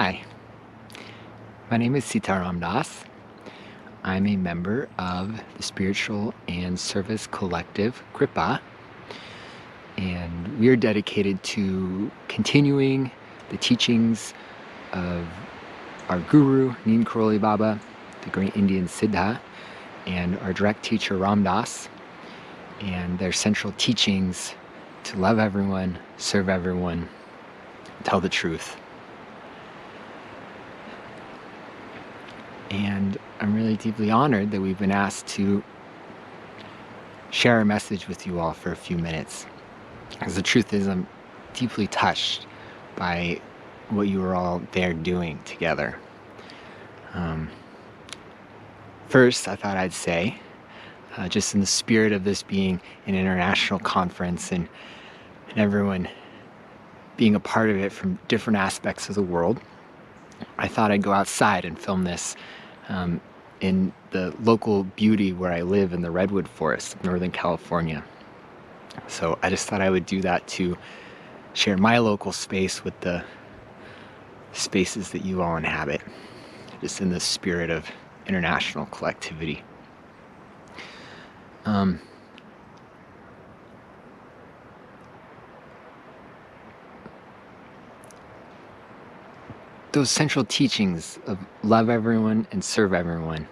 Hi, my name is Sitaram Das. I'm a member of the spiritual and service collective Kripa, and we are dedicated to continuing the teachings of our guru, Neem Karoli Baba, the great Indian Siddha, and our direct teacher Ram Dass, and their central teachings to love everyone, serve everyone, tell the truth. And I'm really deeply honored that we've been asked to share our message with you all for a few minutes. Because the truth is, I'm deeply touched by what you were all there doing together. First, I thought I'd say, just in the spirit of this being an international conference and everyone being a part of it from different aspects of the world, I thought I'd go outside and film this in the local beauty where I live in the Redwood Forest of Northern California. So I just thought I would do that to share my local space with the spaces that you all inhabit, just in the spirit of international collectivity. Those central teachings of love everyone and serve everyone,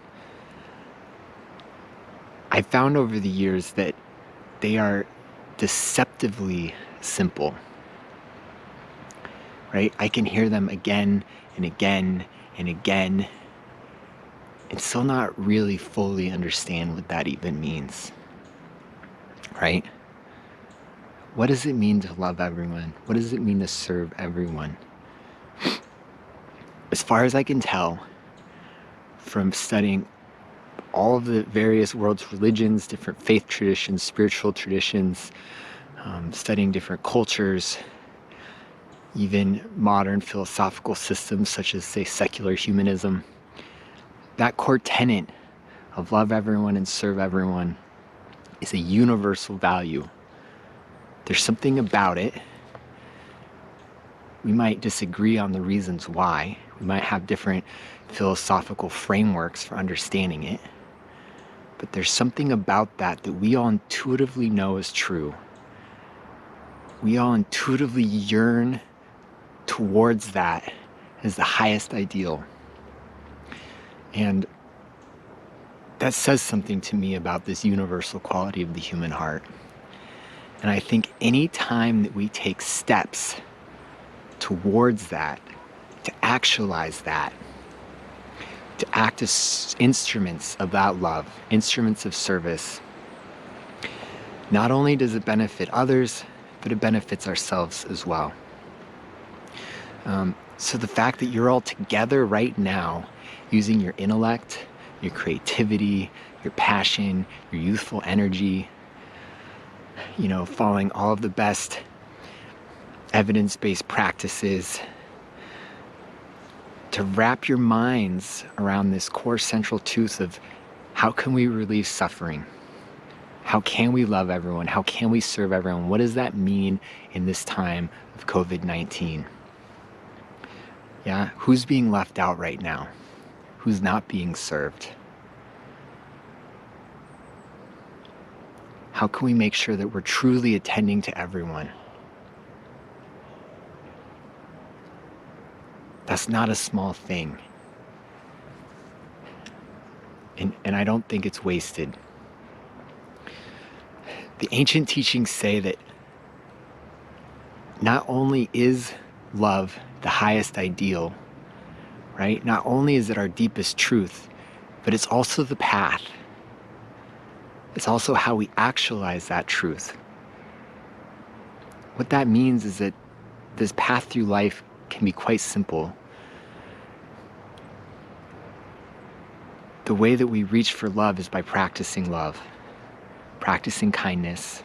I found over the years that they are deceptively simple, right? I can hear them again and again and again and still not really fully understand what that even means, right? What does it mean to love everyone? What does it mean to serve everyone? As far as I can tell from studying all of the various world's religions, different faith traditions, spiritual traditions, studying different cultures, even modern philosophical systems such as, say, secular humanism, that core tenet of love everyone and serve everyone is a universal value. There's something about it. We might disagree on the reasons why. We might have different philosophical frameworks for understanding it. But there's something about that that we all intuitively know is true. We all intuitively yearn towards that as the highest ideal. And that says something to me about this universal quality of the human heart. And I think any time that we take steps towards that, to actualize that, to act as instruments of that love, instruments of service, not only does it benefit others, but it benefits ourselves as well. So the fact that you're all together right now, using your intellect, your creativity, your passion, your youthful energy, following all of the best evidence-based practices, to wrap your minds around this core central truth of how can we relieve suffering? How can we love everyone? How can we serve everyone? What does that mean in this time of COVID-19? Yeah, who's being left out right now? Who's not being served? How can we make sure that we're truly attending to everyone? That's not a small thing. And I don't think it's wasted. The ancient teachings say that not only is love the highest ideal, right? Not only is it our deepest truth, but it's also the path. It's also how we actualize that truth. What that means is that this path through life can be quite simple. The way that we reach for love is by practicing love, practicing kindness,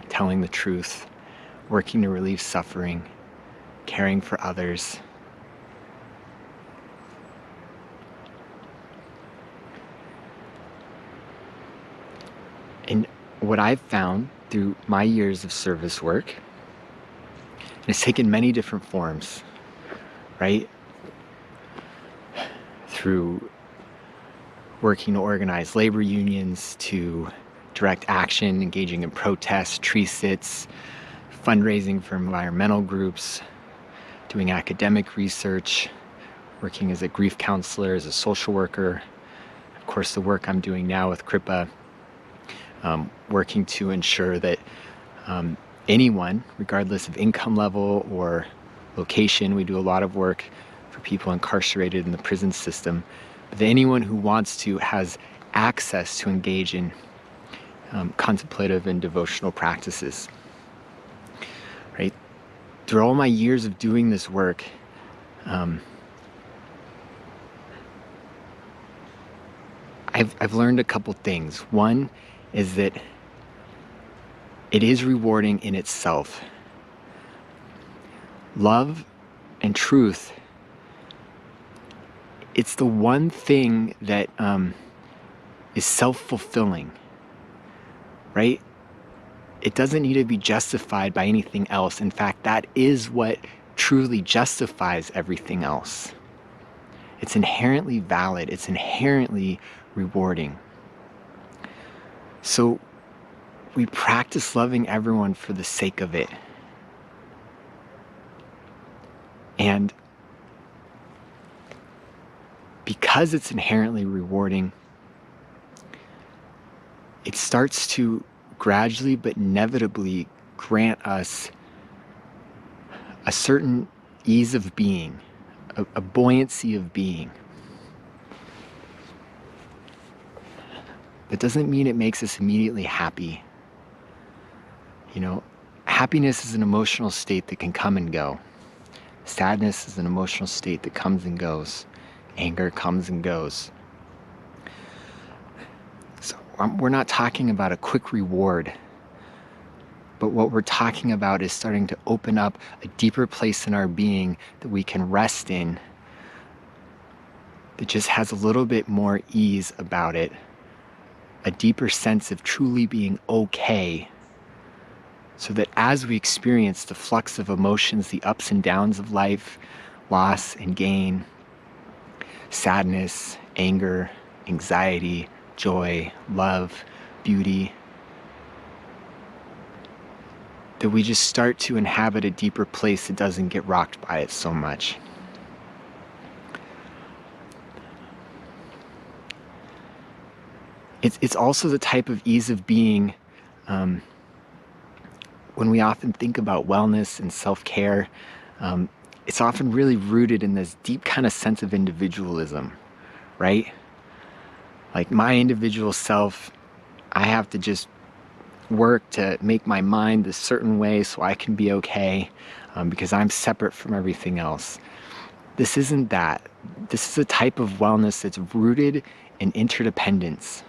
telling the truth, working to relieve suffering, caring for others. And what I've found through my years of service work, and it's taken many different forms, right? through working to organize labor unions, to direct action, engaging in protests, tree sits, fundraising for environmental groups, doing academic research, working as a grief counselor, as a social worker. Of course, the work I'm doing now with Kripa, working to ensure that anyone, regardless of income level or location, we do a lot of work for people incarcerated in the prison system, but that anyone who wants to has access to engage in contemplative and devotional practices. Right? Through all my years of doing this work, I've learned a couple things. One is that it is rewarding in itself. Love and truth, it's the one thing that is self-fulfilling, right? It doesn't need to be justified by anything else. In fact, that is what truly justifies everything else. It's inherently valid. It's inherently rewarding. So we practice loving everyone for the sake of it. And because it's inherently rewarding, it starts to gradually but inevitably grant us a certain ease of being, a buoyancy of being. That doesn't mean it makes us immediately happy. Happiness is an emotional state that can come and go. Sadness is an emotional state that comes and goes. Anger comes and goes. So we're not talking about a quick reward, but what we're talking about is starting to open up a deeper place in our being that we can rest in, that just has a little bit more ease about it, a deeper sense of truly being okay, so that as we experience the flux of emotions, the ups and downs of life, loss and gain, sadness, anger, anxiety, joy, love, beauty, that we just start to inhabit a deeper place that doesn't get rocked by it so much. It's also the type of ease of being when we often think about wellness and self-care, it's often really rooted in this deep kind of sense of individualism, right? Like my individual self, I have to just work to make my mind a certain way so I can be okay, because I'm separate from everything else. This isn't that. This is a type of wellness that's rooted in interdependence.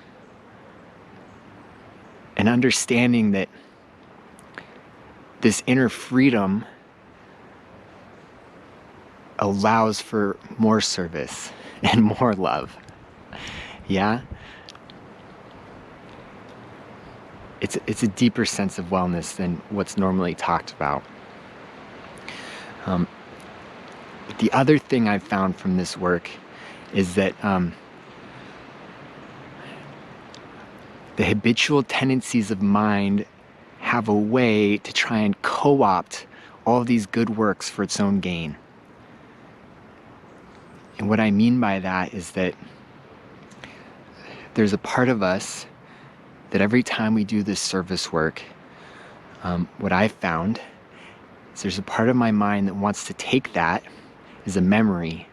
And understanding that this inner freedom allows for more service and more love. Yeah? It's a deeper sense of wellness than what's normally talked about. But the other thing I've found from this work is that the habitual tendencies of mind have a way to try and co-opt all of these good works for its own gain. And what I mean by that is that there's a part of us that every time we do this service work, what I've found is there's a part of my mind that wants to take that as a memory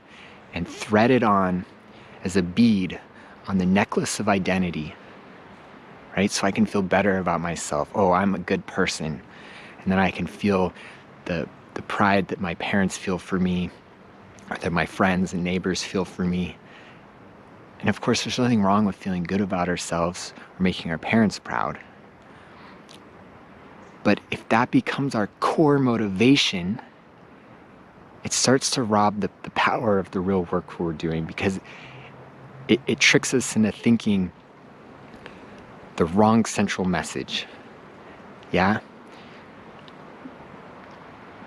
and thread it on as a bead on the necklace of identity, right? So I can feel better about myself. Oh, I'm a good person. And then I can feel the pride that my parents feel for me, or that my friends and neighbors feel for me. And of course, there's nothing wrong with feeling good about ourselves or making our parents proud. But if that becomes our core motivation, it starts to rob the power of the real work we're doing, because it tricks us into thinking the wrong central message. Yeah?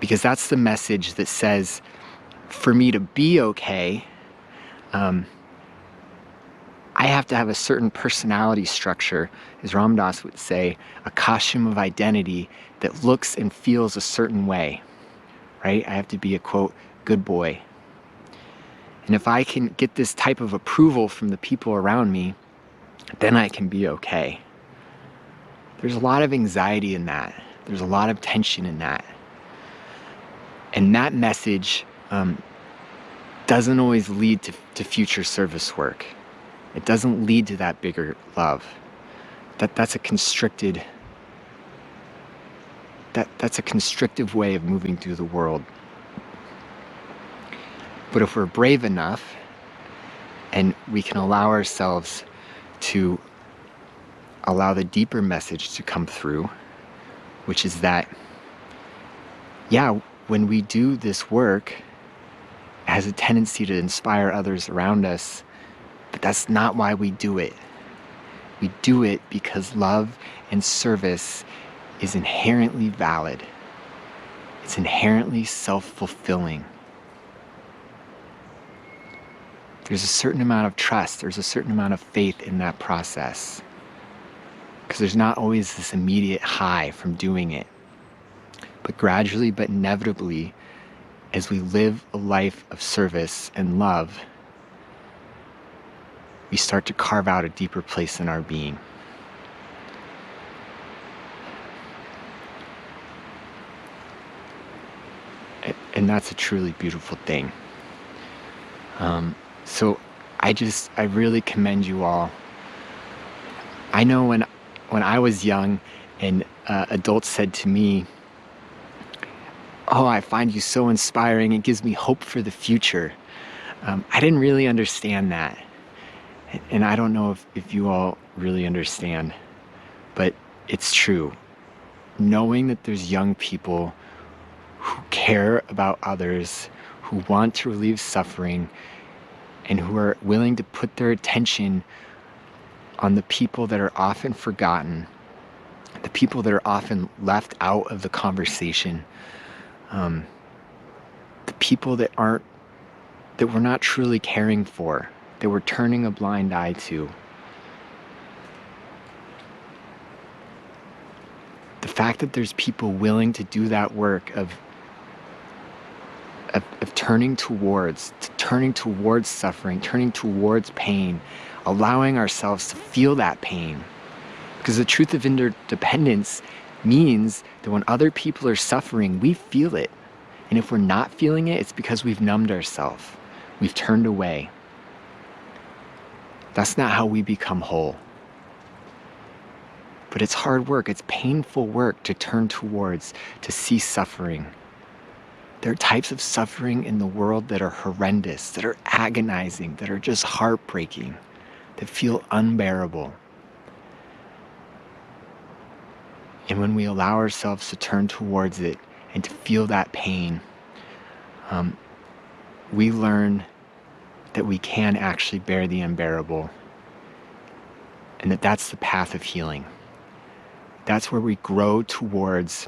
Because that's the message that says, for me to be okay, I have to have a certain personality structure, as Ram Dass would say, a costume of identity that looks and feels a certain way, right? I have to be a, quote, good boy. And if I can get this type of approval from the people around me, then I can be okay. There's a lot of anxiety in that. There's a lot of tension in that. And that message doesn't always lead to future service work. It doesn't lead to that bigger love. That's a constricted, that's a constrictive way of moving through the world. But if we're brave enough and we can allow ourselves to allow the deeper message to come through, which is that, yeah, when we do this work, it has a tendency to inspire others around us, but that's not why we do it. We do it because love and service is inherently valid. It's inherently self-fulfilling. There's a certain amount of trust, there's a certain amount of faith in that process. Because there's not always this immediate high from doing it. But gradually, but inevitably, as we live a life of service and love, we start to carve out a deeper place in our being. And that's a truly beautiful thing. So I really commend you all. I know when I was young and adults said to me, "Oh, I find you so inspiring. It gives me hope for the future." I didn't really understand that. And I don't know if you all really understand, but it's true. Knowing that there's young people who care about others, who want to relieve suffering, and who are willing to put their attention on the people that are often forgotten, the people that are often left out of the conversation, the people that we're not truly caring for, that we're turning a blind eye to. The fact that there's people willing to do that work of turning towards suffering, turning towards pain, allowing ourselves to feel that pain. Because the truth of interdependence means that when other people are suffering, we feel it. And if we're not feeling it, it's because we've numbed ourselves. We've turned away. That's not how we become whole. But it's hard work. It's painful work to turn towards, to see suffering. There are types of suffering in the world that are horrendous, that are agonizing, that are just heartbreaking, that feel unbearable. And when we allow ourselves to turn towards it and to feel that pain, we learn that we can actually bear the unbearable, and that's the path of healing. That's where we grow towards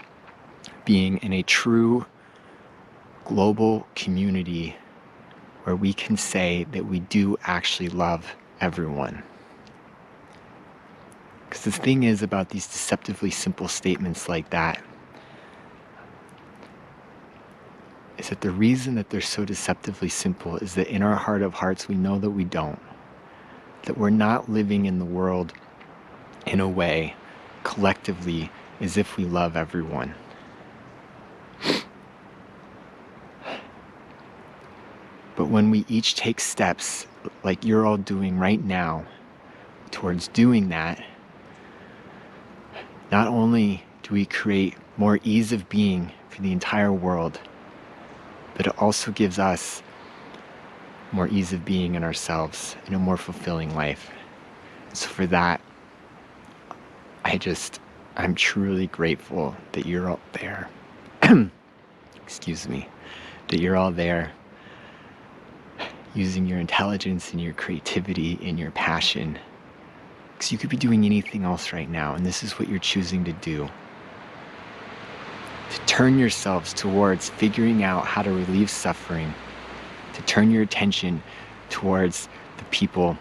being in a true global community where we can say that we do actually love everyone. Because the thing is about these deceptively simple statements like that is that the reason that they're so deceptively simple is that in our heart of hearts we know that we don't. That we're not living in the world in a way collectively as if we love everyone. But when we each take steps like you're all doing right now towards doing that, not only do we create more ease of being for the entire world, but it also gives us more ease of being in ourselves and a more fulfilling life. So for that, I'm truly grateful that you're all there. Excuse me. That you're all there using your intelligence and your creativity and your passion. Because you could be doing anything else right now, and this is what you're choosing to do. To turn yourselves towards figuring out how to relieve suffering, to turn your attention towards the people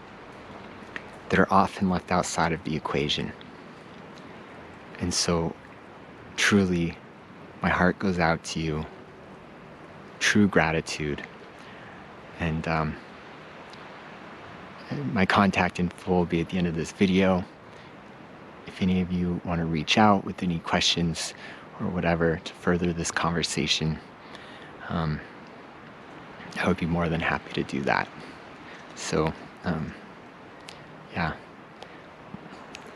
that are often left outside of the equation. And so, truly, my heart goes out to you. True gratitude. And my contact info will be at the end of this video. If any of you want to reach out with any questions or whatever to further this conversation, I would be more than happy to do that. So, yeah,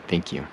thank you.